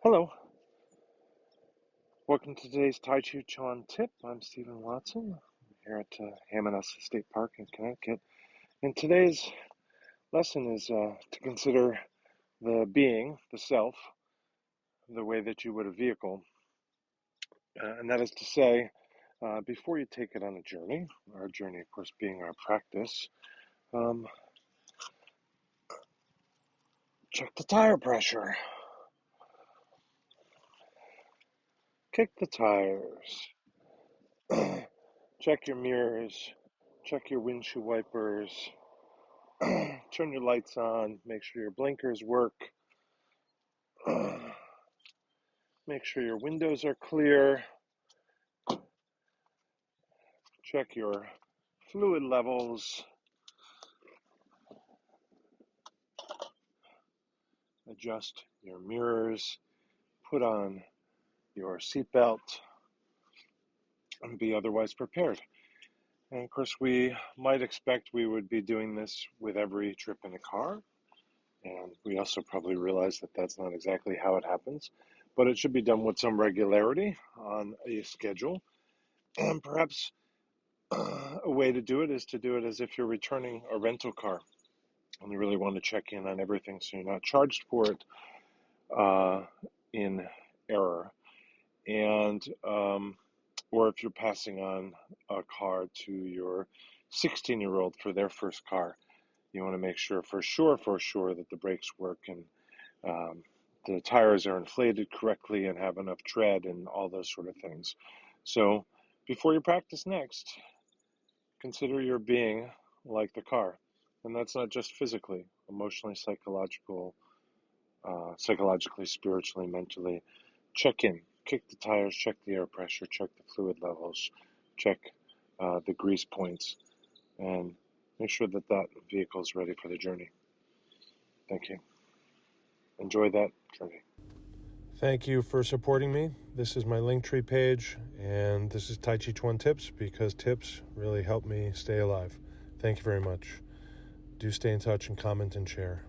Hello, welcome to today's Tàijíquán Tip. I'm Stephen Watson. I'm here at Hammonasset State Park in Connecticut. And today's lesson is to consider the being, the self, the way that you would a vehicle. And that is to say, before you take it on a journey, our journey, of course, being our practice, check the tire pressure, kick the tires, check your mirrors, check your windshield wipers, turn your lights on, make sure your blinkers work, make sure your windows are clear, check your fluid levels, adjust your mirrors, put on your seatbelt, and be otherwise prepared. And of course, we might expect we would be doing this with every trip in a car. And we also probably realize that that's not exactly how it happens, but it should be done with some regularity on a schedule. And perhaps a way to do it is to do it as if you're returning a rental car and you really want to check in on everything so you're not charged for it in error. And or if you're passing on a car to your 16-year-old for their first car, you want to make sure for sure that the brakes work and the tires are inflated correctly and have enough tread and all those sort of things. So before you practice next, consider your being like the car. And that's not just physically, emotionally, psychologically, spiritually, mentally. Check in, kick the tires, check the air pressure, check the fluid levels, check the grease points, and make sure that that vehicle is ready for the journey. Thank you. Enjoy that journey. Thank you for supporting me. This is my Linktree page, and this is Tàijíquán Tips because tips really help me stay alive. Thank you very much. Do stay in touch and comment and share.